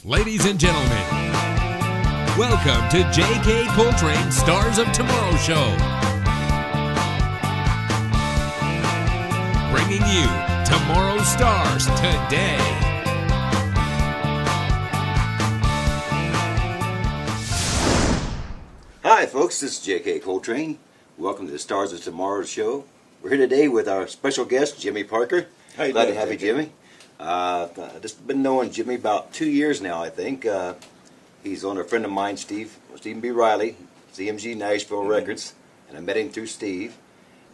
Ladies and gentlemen, welcome to J.K. Coltrain Stars of Tomorrow Show. Bringing you tomorrow's stars today. Hi folks, this is J.K. Coltrain. Welcome to the Stars of Tomorrow Show. We're here today with our special guest, Jimmy Parker. How you Glad doing, to have you, Jimmy. I've just been knowing Jimmy about 2 years now, I think. He's on a friend of mine, Stephen B. Riley, CMG Nashville Records, and I met him through Steve.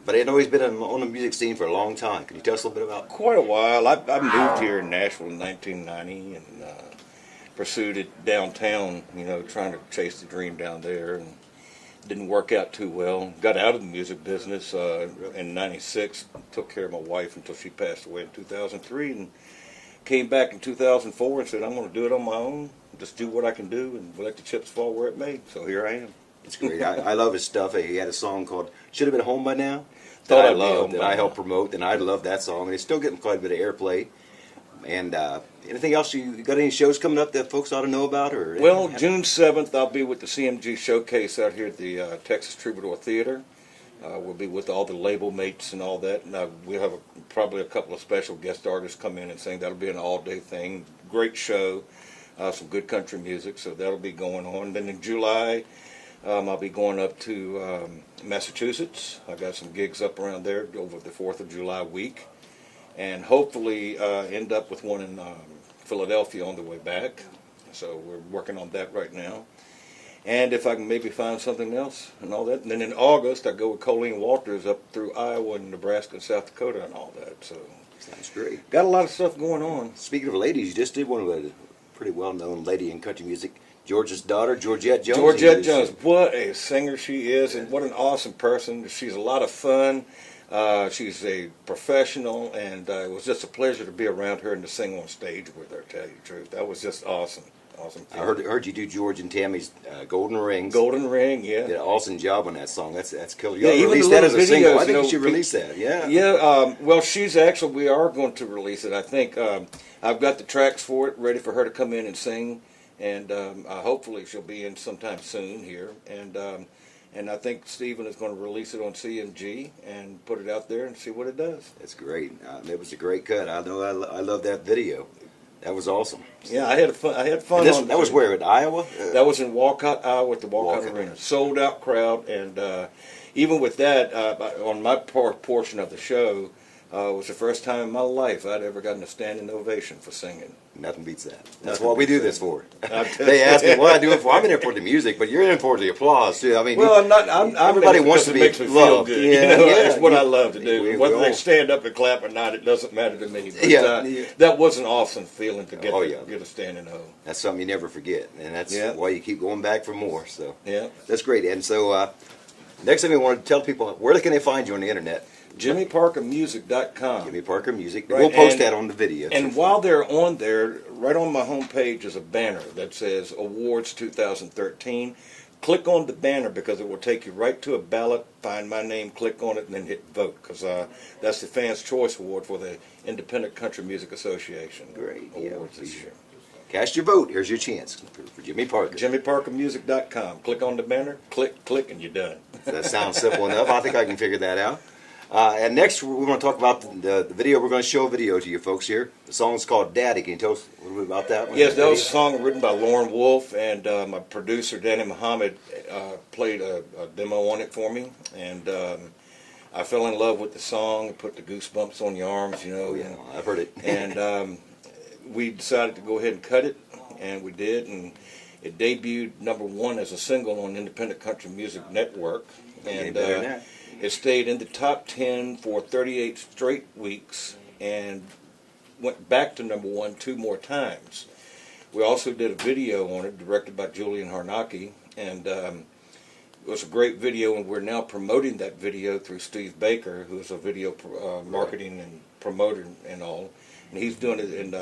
But I know he's been on the music scene for a long time. Can you tell us a little bit about Quite a while. I moved here in Nashville in 1990 and pursued it downtown, trying to chase the dream down there. And didn't work out too well. Got out of the music business in 96, took care of my wife until she passed away in 2003, and came back in 2004 and said, I'm going to do it on my own, just do what I can do, and let the chips fall where it may. So here I am. It's great. I love his stuff. He had a song called Should Have Been Home by Now Thought that I I'd Be loved, Home that by I helped Now. promote, and I love that song. And it's still getting quite a bit of airplay. And anything else, you got any shows coming up that folks ought to know about? Well, June 7th, I'll be with the CMG Showcase out here at the Texas Troubadour Theater. We'll be with all the label mates and all that. And we'll have probably a couple of special guest artists come in and sing. That'll be an all-day thing. Great show. Some good country music, so that'll be going on. Then in July, I'll be going up to Massachusetts. I got some gigs up around there over the 4th of July week. And hopefully end up with one in Philadelphia on the way back. So we're working on that right now. And if I can maybe find something else and all that. And then in August, I go with Colleen Walters up through Iowa and Nebraska and South Dakota and all that. So Sounds great. got a lot of stuff going on. Speaking of ladies, you just did one with a pretty well-known lady in country music, George's daughter, Georgette Jones. Georgette Jones, what a singer she is, and what an awesome person. She's a lot of fun. She's a professional, and it was just a pleasure to be around her and to sing on stage with her, to tell you the truth. That was just awesome. Awesome. I heard you do George and Tammy's Golden Rings. Golden Ring, yeah. Did an awesome job on that song. That's killer. Yeah, You even released the that as a little single. videos, I think you should release that. Yeah. Yeah, well, we are going to release it. I think I've got the tracks for it, ready for her to come in and sing, and hopefully she'll be in sometime soon here. And I think Stephen is going to release it on CMG and put it out there and see what it does. That's great. It was a great cut. I know. I love that video. That was awesome. Yeah, I had fun. That was where, in Iowa? That was in Walcott, Iowa, at the Walcott Arena. Sold out crowd, and even with that, on my portion of the show, it was the first time in my life I'd ever gotten a standing ovation for singing. Nothing beats that. That's what we do this for. They They ask me what I do it for. I'm in there for the music, but you're in for the applause too. I mean, well, I'm everybody in it wants to because be it makes me loved. feel good. Yeah, It's what I love to do. We Whether all- they stand up and clap or not, it doesn't matter to me. But, Yeah. that was an awesome feeling to get get a standing O. That's something you never forget, and that's Yeah. why you keep going back for more. So Yeah. that's great. And so next thing we want to tell people, where can they find you on the internet? JimmyParkerMusic.com. Jimmy Parker Music. Right, We'll post and- that on the video. And while they're on there, right on my homepage is a banner that says Awards 2013. Click on the banner because it will take you right to a ballot. Find my name, click on it, and then hit vote because that's the Fans' Choice Award for the Independent Country Music Association. Great. Awards Yeah, this year. Cast your vote. Here's your chance for Jimmy Parker. JimmyParkerMusic.com. Click on the banner, click, and you're done. That sounds simple enough. I think I can figure that out. And next, we're going to talk about the video. We're going to show a video to you folks here. The song's called Daddy. Can you tell us a little bit about that one? Yes, that was a song written by Lauren Wolf, and my producer, Danny Muhammad, played a demo on it for me. And I fell in love with the song, put the goosebumps on your arms, Oh, yeah, I've heard it. And we decided to go ahead and cut it, and we did. And it debuted #1 as a single on Independent Country Music Network. And better than that. it stayed in the top 10 for 38 straight weeks and went back to #1 2 more times. We also did a video on it directed by Julian Harnacki, and it was a great video, and we're now promoting that video through Steve Beka, who's a video marketing and promoter and all, and he's doing it in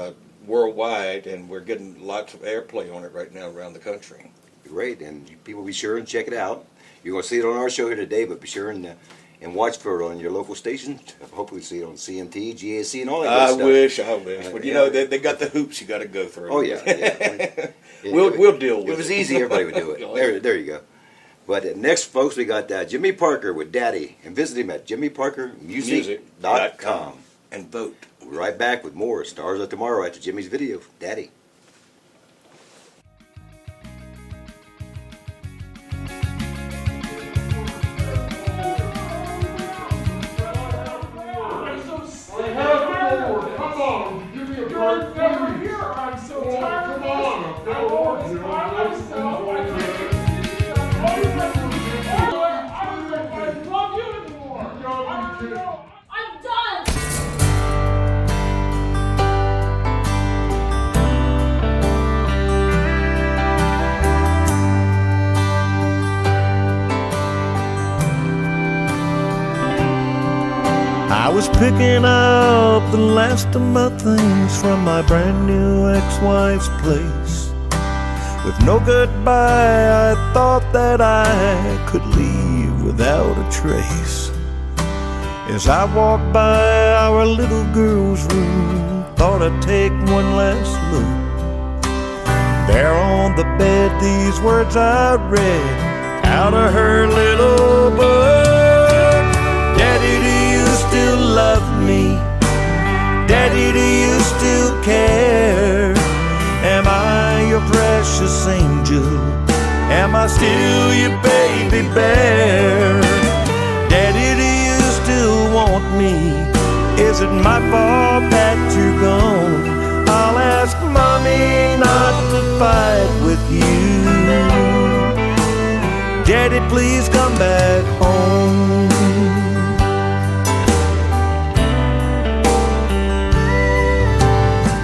worldwide, and we're getting lots of airplay on it right now around the country. Great, and people be sure and check it out. You're going to see it on our show here today, but be sure and and watch for it on your local station. Hopefully see it on CMT, GAC, and all that good stuff. I wish. But you know, they got the hoops you got to go through. Oh yeah, yeah. We'll deal with it. If it was easy, everybody would do it. There you go. But next, folks, we got Jimmy Parker with Daddy, and visit him at jimmyparkermusic.com. And vote. We'll be right back with more Stars of Tomorrow after Jimmy's video, Daddy. I was picking up the last of my things from my brand new ex-wife's place. With no goodbye, I thought that I could leave without a trace. As I walked by our little girl's room, thought I'd take one last look. There on the bed, these words I read out of her little book. Daddy, do you still love me? Daddy, do you still care? Am I your precious angel? Am I still your baby bear? Daddy, do you still want me? Is it my fault that you're gone? I'll ask Mommy not to fight with you. Daddy, please come back home.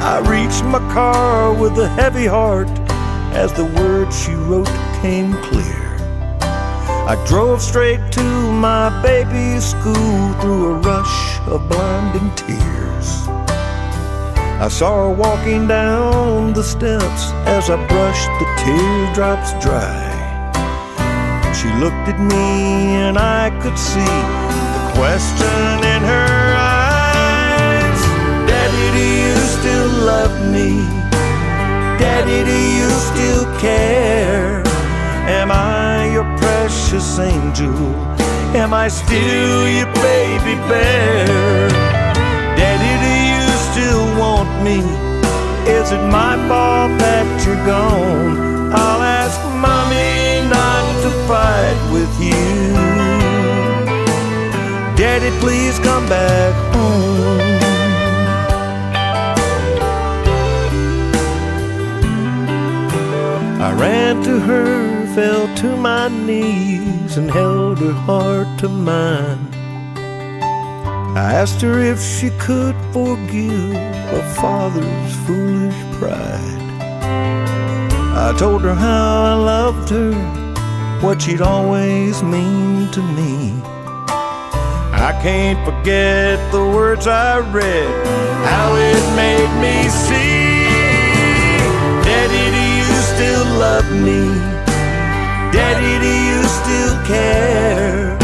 I reached my car with a heavy heart as the words she wrote came clear. I drove straight to my baby's school through a rush of blinding tears. I saw her walking down the steps as I brushed the teardrops dry. She looked at me and I could see the question in her eyes. Daddy, do you still love me? Daddy, do you still care? Am I your precious angel? Am I still your baby bear? Daddy, do you still want me? Is it my fault that you're gone? I'll ask Mommy not to fight with you. Daddy, please come back home. I ran to her, fell to my knees, and held her heart to mine. I asked her if she could forgive her father's foolish pride. I told her how I loved her, what she'd always mean to me. I can't forget the words I read, how it made me see. Daddy, do you still love me? Daddy, do you still care?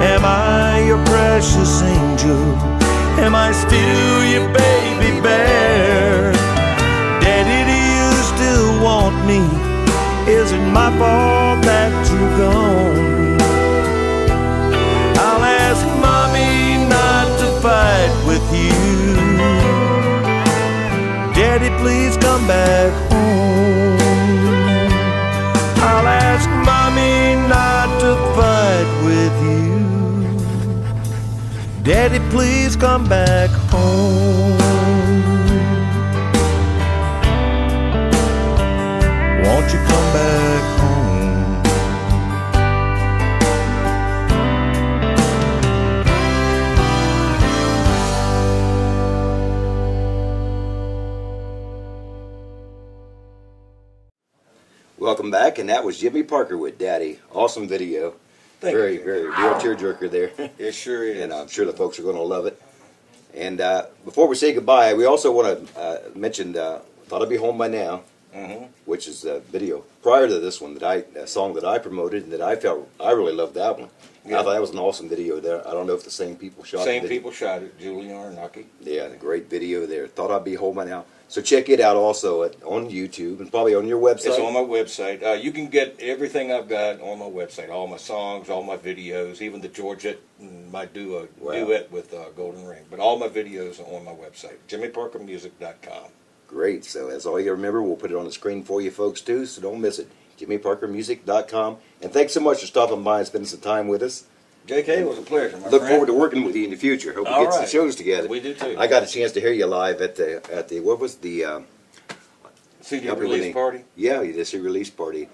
Am I your precious angel? Am I still your baby bear? Daddy, do you still want me? Is it my fault that you're gone? I'll ask Mommy not to fight with you. Daddy, please come back home. I'll ask Mommy not to fight with you. Daddy, please come back home. Won't you come back home? Welcome back, and that was Jimmy Parker with Daddy. Awesome video. Very real tearjerker there. It sure is. And I'm sure the folks are going to love it. And before we say goodbye, we also want to mention, thought I'd be home by now, which is a video prior to this one a song that I promoted and that I really loved that one. Yeah. I thought that was an awesome video there. I don't know if the same people shot it. Same people shot it, Julie Arnaki. Yeah, a great video there. Thought I'd be home by now. So check it out also on YouTube and probably on your website. It's on my website. You can get everything I've got on my website. All my songs, all my videos, even the Georgette, my duet with Golden Ring. But all my videos are on my website, jimmyparkermusic.com. Great. So that's all you remember. We'll put it on the screen for you folks too, so don't miss it. jimmyparkermusic.com. And thanks so much for stopping by and spending some time with us. JK, it was a pleasure, my Look friend. forward to working with you in the future. Hope we get some shows together. We do too. I got a chance to hear you live at the what was the CD release party? Yeah, the CD release party.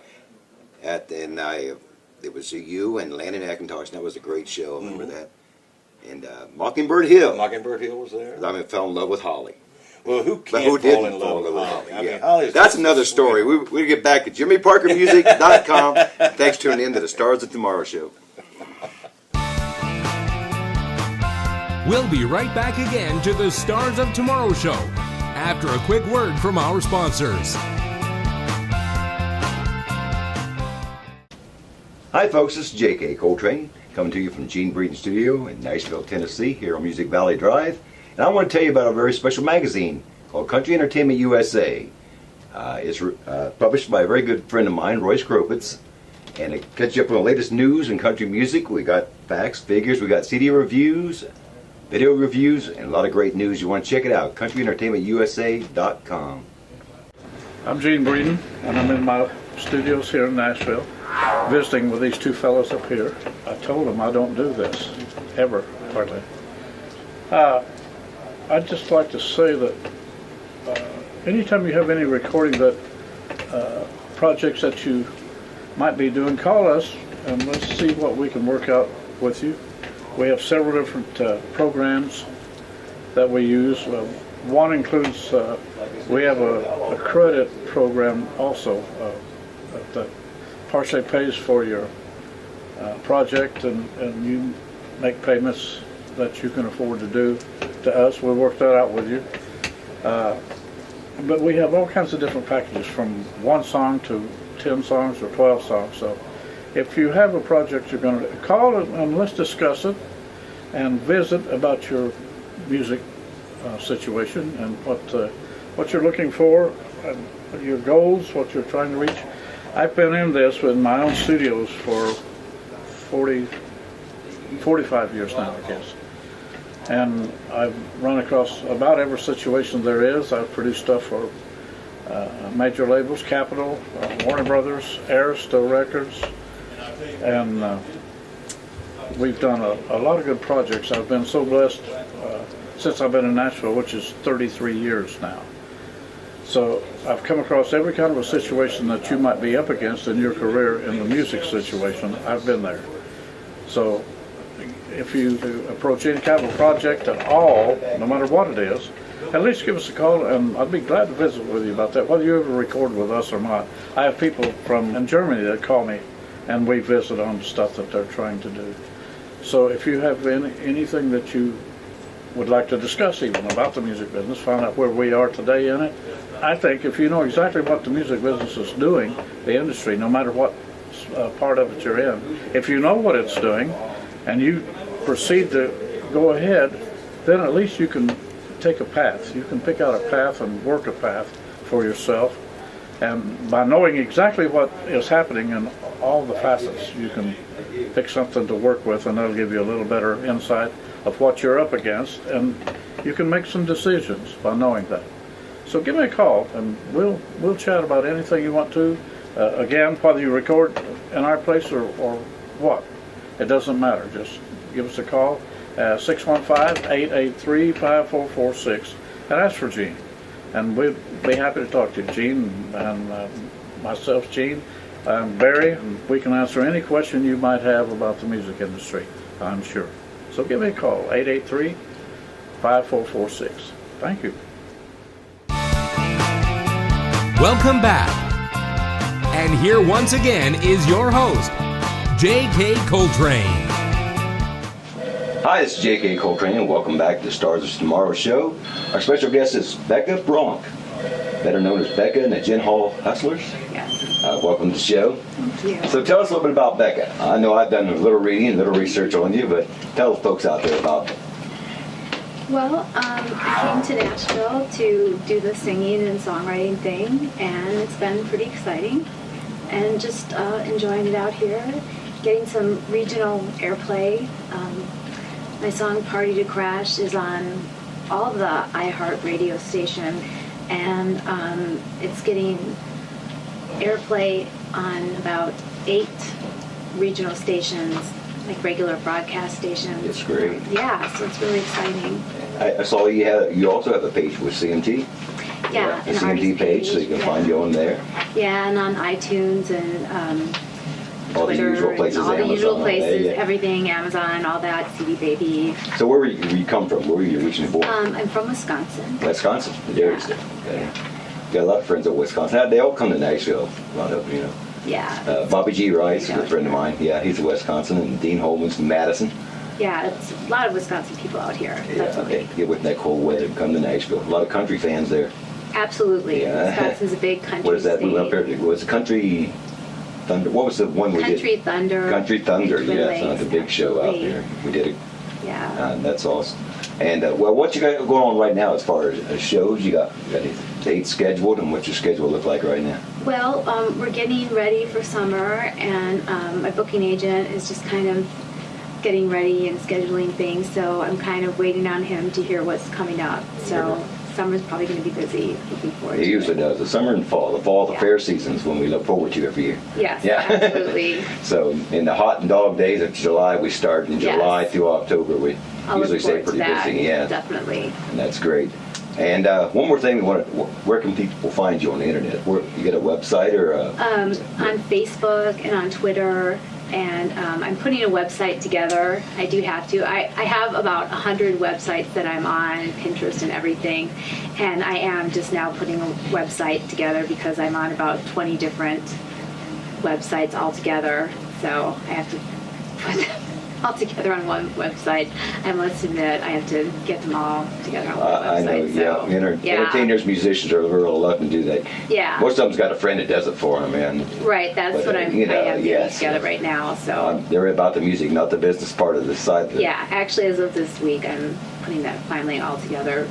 It was you and Landon McIntosh. That was a great show. I remember that. And Mockingbird Hill. Mockingbird Hill was there. I fell in love with Holly. Well, who But can't who fall didn't in love with Holly? I mean, Yeah. Holly's That's just another so story. sweet. We'll get back at jimmyparkermusic.com. Thanks for tuning in to the Stars of Tomorrow show. We'll be right back again to the Stars of Tomorrow show after a quick word from our sponsors. Hi folks, this is J.K. Coltrain coming to you from Gene Breeden Studio in Nashville, Tennessee, here on Music Valley Drive. And I want to tell you about a very special magazine called Country Entertainment USA. It's published by a very good friend of mine, Royce Kropitz. And it catches you up on the latest news in country music. We got facts, figures, we got CD reviews, video reviews, and a lot of great news. You want to check it out, countryentertainmentusa.com. I'm Gene Breeden, and I'm in my studios here in Nashville, visiting with these two fellows up here. I told them I don't do this, ever, hardly. I'd just like to say that anytime you have any recording that projects that you might be doing, call us and let's see what we can work out with you. We have several different programs that we use. One includes, we have a credit program also that partially pays for your project, and you make payments that you can afford to do to us. We'll work that out with you. But we have all kinds of different packages, from one song to 10 songs or 12 songs. So if you have a project you're going to call and let's discuss it and visit about your music situation and what you're looking for, and your goals, what you're trying to reach. I've been in this with my own studios for 45 years now, I guess. And I've run across about every situation there is. I've produced stuff for major labels, Capitol, Warner Brothers, Aristo Records, and we've done a lot of good projects. I've been so blessed since I've been in Nashville, which is 33 years now. So I've come across every kind of a situation that you might be up against in your career in the music situation. I've been there. So if you approach any kind of a project at all, no matter what it is, at least give us a call, and I'd be glad to visit with you about that, whether you ever record with us or not. I have people from Germany that call me, and we visit on stuff that they're trying to do. So if you have anything that you would like to discuss even about the music business, find out where we are today in it, I think if you know exactly what the music business is doing, the industry, no matter what part of it you're in, if you know what it's doing and you proceed to go ahead, then at least you can take a path. You can pick out a path and work a path for yourself. And by knowing exactly what is happening in all the facets, you can pick something to work with, and that'll give you a little better insight of what you're up against, and you can make some decisions by knowing that. So give me a call, and we'll chat about anything you want to. Again, whether you record in our place or what, it doesn't matter. Just give us a call, 615-883-5446, and ask for Gene. And we'd be happy to talk to you. Gene and myself, Gene, and Barry, and we can answer any question you might have about the music industry, I'm sure. So give me a call, 883-5446. Thank you. Welcome back. And here once again is your host, J.K. Coltrain. Hi, this is J.K. Coltrain, and welcome back to the Stars of Tomorrow show. Our special guest is Becca Bronk. better known as Becca and the Gin Hall Hustlers. Yes. Welcome to the show. Thank you. So tell us a little bit about Becca. I know I've done a little reading, a little research on you, but tell the folks out there about it. Well, I came to Nashville to do the singing and songwriting thing, and it's been pretty exciting. And just enjoying it out here, getting some regional airplay. My song "Party to Crash" is on all of the iHeart radio station, and it's getting airplay on about 8 regional stations, like regular broadcast stations. It's great. Yeah, so it's really exciting. I saw you also have a page with CMT. Yeah, The an CMT artist page, so you can yeah. find you on there. Yeah, and on iTunes and All the Twitter, usual places, and all the Amazon, usual all that, places, yeah. everything, Amazon, all that, CD Baby. So where were you come from? Where were you originally born? I'm from Wisconsin. Wisconsin. There it is. Okay. Got a lot of friends at Wisconsin. They all come to Nashville. A lot of, you know. Yeah. Bobby G. Rice, Yeah. a friend of mine. Yeah, he's in Wisconsin. And Dean Holman's from Madison. Yeah, it's a lot of Wisconsin people out here. Yeah, Definitely. okay. Get with that cold weather and come to Nashville. A lot of country fans there. Absolutely. Yeah. Wisconsin's a big country What is that? state. We went up there. Was it Country Thunder? What was the one we Country did? Thunder. Country Thunder, Twin yes. Lakes, The big show out absolutely. there. We did it. Yeah. That's awesome. And well, what you got going on right now as far as shows? You got any dates scheduled, and what's your schedule look like right now? Well, we're getting ready for summer, and my booking agent is just kind of getting ready and scheduling things, so I'm kind of waiting on him to hear what's coming up. So summer's probably going to be busy. Looking forward It to usually it. does. The summer and fall. The fall, the Yeah. fair seasons when we look forward to every year. Yes, Yeah. absolutely. So in the hot and dog days of July, we start in Yes. July through October. We I'll usually look stay forward to pretty that. busy. Yeah, Definitely. and that's great. And one more thing, where can people find you on the internet? Where, you get a website or a, On Facebook and on Twitter, and I'm putting a website together. I do have to. I have about 100 websites that I'm on, Pinterest and everything, and I am just now putting a website together because I'm on about 20 different websites altogether. So I have to put them all together on one website. I must admit, I have to get them all together on one I know, website. So, yeah. Entertainers, musicians are real reluctant to do that. Yeah. Most of them's got a friend that does it for them, and Right, that's But, what you I know, have getting yes. together right now. So. they're about the music, not the business part of the side. Yeah, actually, as of this week, I'm putting that finally all together.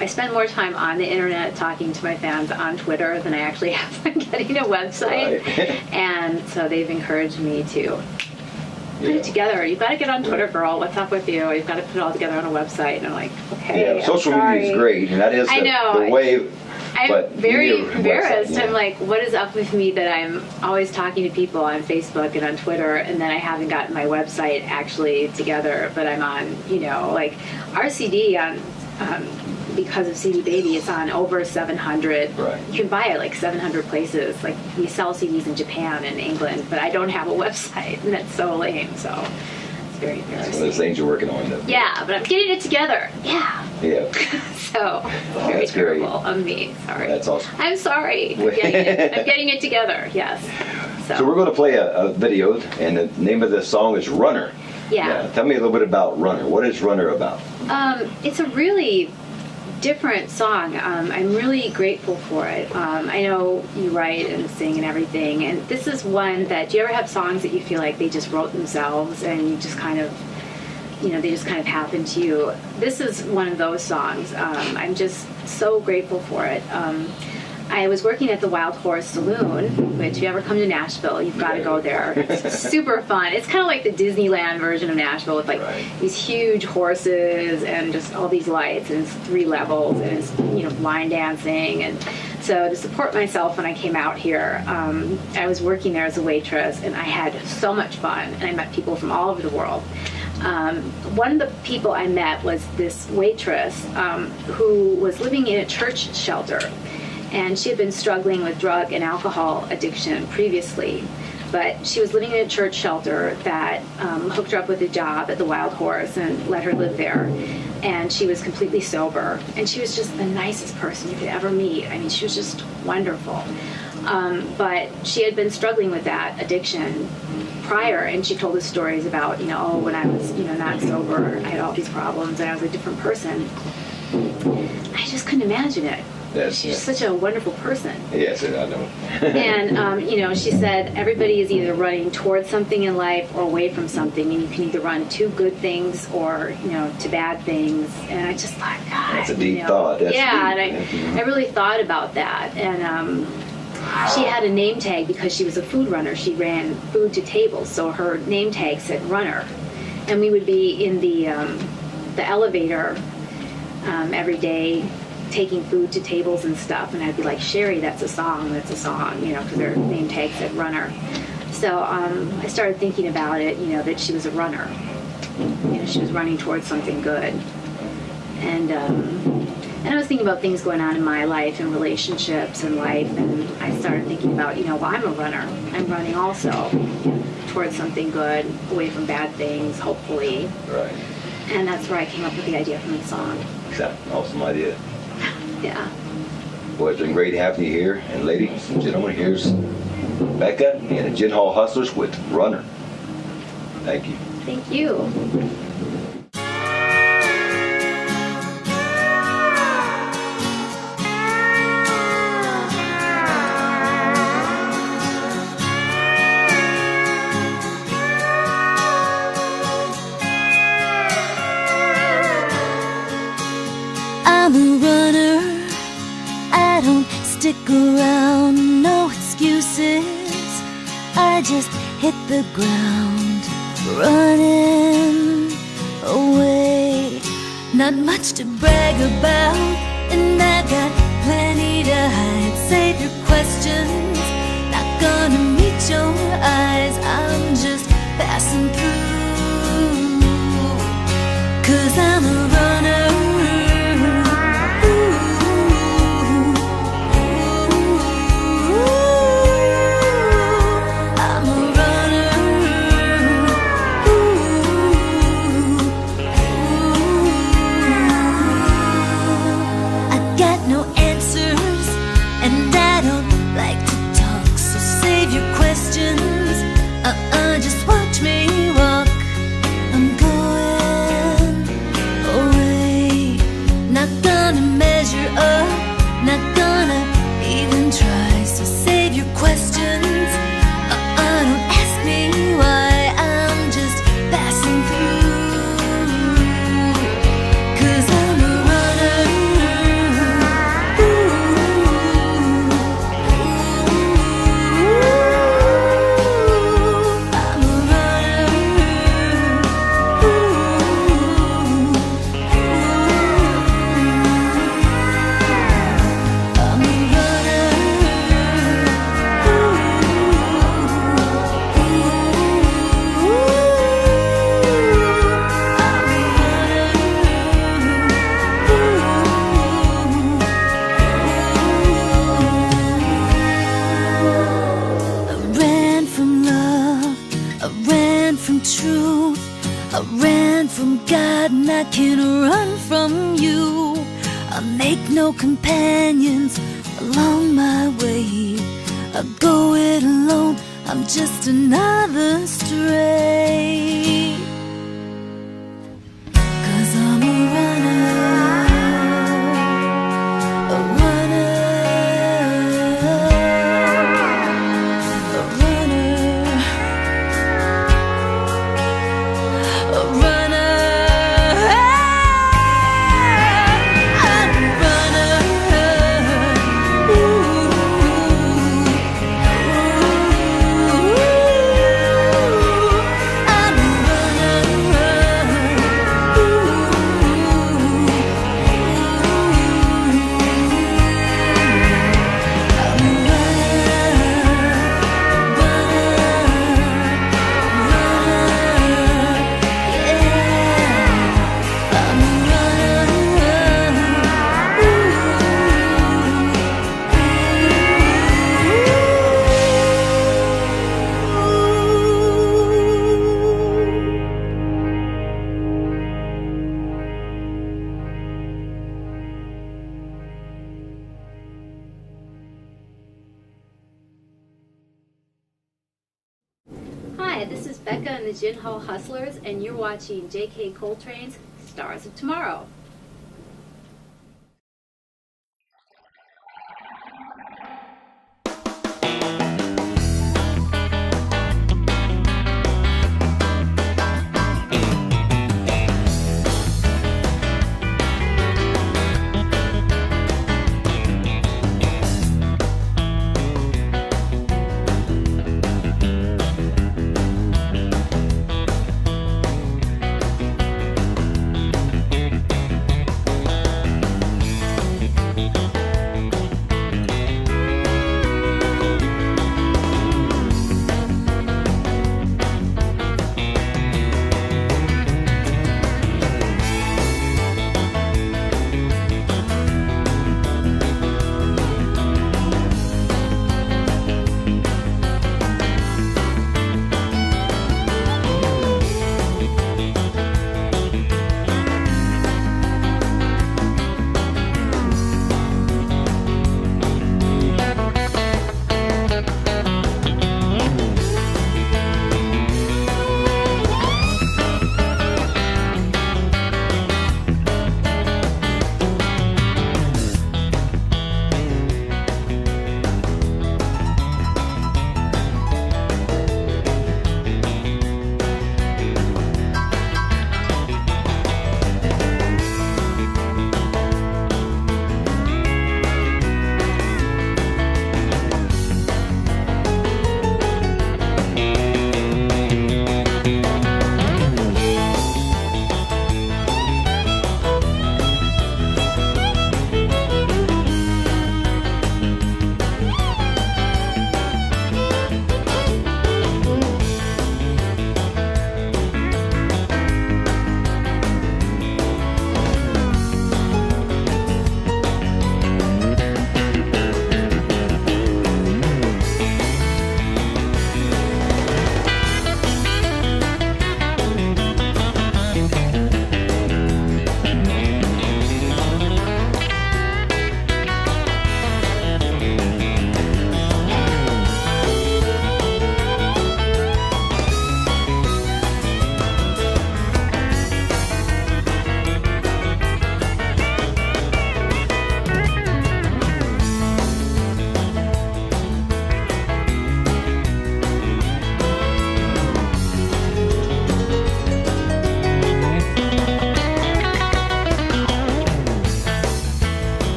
I spend more time on the internet talking to my fans on Twitter than I actually have on getting a website. Right. And so they've encouraged me to put Yeah. it together. You've got to get on Twitter, girl. What's up with you? You've got to put it all together on a website. And I'm like, okay. Yeah, social I'm media is sorry. great, and that is I know. the way. I'm but you very need a website, embarrassed. yeah. I'm like, what is up with me that I'm always talking to people on Facebook and on Twitter, and then I haven't gotten my website actually together, but I'm on, like our CD on, because of CD Baby, it's on over 700. Right. You can buy it like 700 places. Like we sell CDs in Japan and England, but I don't have a website, and that's so lame. So it's very One of those embarrassing. things you're working on. Though. Yeah, but I'm getting it together. Yeah. Yeah. So very That's great. terrible of me. Sorry. That's awesome. I'm sorry. I'm getting it together. Yes. So we're going to play a video, and the name of the song is Runner. Yeah. Tell me a little bit about Runner. What is Runner about? It's a really different song. I'm really grateful for it. I know you write and sing and everything, and this is one that, do you ever have songs that you feel like they just wrote themselves and you just kind of, they just kind of happen to you? This is one of those songs. I'm just so grateful for it. I was working at the Wild Horse Saloon, which if you ever come to Nashville, you've got to go there. It's super fun. It's kind of like the Disneyland version of Nashville with like these huge horses and just all these lights, and it's 3 levels, and it's, line dancing. And so to support myself when I came out here, I was working there as a waitress, and I had so much fun, and I met people from all over the world. One of the people I met was this waitress who was living in a church shelter. And she had been struggling with drug and alcohol addiction previously. But she was living in a church shelter that hooked her up with a job at the Wild Horse and let her live there. And she was completely sober. And she was just the nicest person you could ever meet. I mean, she was just wonderful. But she had been struggling with that addiction prior, and she told us stories about, when I was, not sober, I had all these problems, and I was a different person. I just couldn't imagine it. she's such a wonderful person. Yes, I know. And, you know, she said everybody is either running towards something in life or away from something, and you can either run to good things or, you know, to bad things. And I just thought, God. That's a deep thought. That's yeah, deep. and I really thought about that. And she had a name tag because she was a food runner. She ran food to tables, so her name tag said runner. And we would be in the elevator every day, taking food to tables and stuff, and I'd be like, Sherry, that's a song, you know, because her name tag said runner. So I started thinking about it, you know, that she was a runner. You know, she was running towards something good. And I was thinking about things going on in my life and relationships and life, and I started thinking about, you know, well, I'm a runner. I'm running also towards something good, away from bad things, hopefully. Right. And that's where I came up with the idea from the song. Awesome idea. Yeah. Boy, it's been great having you here. And ladies and gentlemen, here's Becca and the Gin Hall Hustlers with Runner. Thank you. Thank you. I'm a runner, I don't stick around, no excuses, I just hit the ground, running away. Not much to brag about, and I've got plenty to hide. Save your questions, not gonna meet your eyes, I'm just passing through, 'cause I'm a runner. Just watch me walk. I'm going away. Not gonna measure up, not gonna even try. So save your questions. Don't ask me why. I'm just passing through. 'Cause I'm a runner. Truth, I ran from God and I can't run from you. I make no companions along my way. I go it alone, I'm just another stray. 'Cause I'm a runner, a runner, a runner. Hi, this is Becca and the Gin Hall Hustlers, and you're watching J.K. Coltrane's Stars of Tomorrow.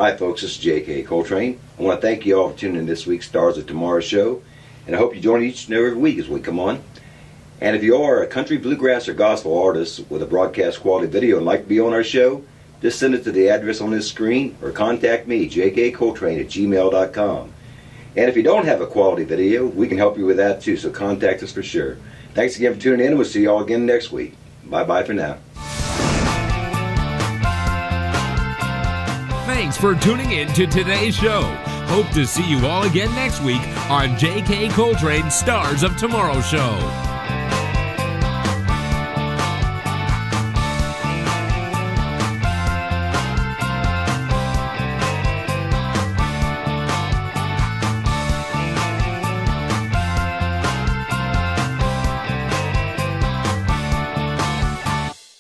Hi folks, this is J.K. Coltrain. I want to thank you all for tuning in this week's Stars of Tomorrow show, and I hope you join each and every week as we come on. And if you are a country, bluegrass, or gospel artist with a broadcast quality video and like to be on our show, just send it to the address on this screen or contact me, jkcoltrain@gmail.com. And if you don't have a quality video, we can help you with that too, so contact us for sure. Thanks again for tuning in, and we'll see you all again next week. Bye-bye for now. Thanks for tuning in to today's show. Hope to see you all again next week on J.K. Coltrane's Stars of Tomorrow show.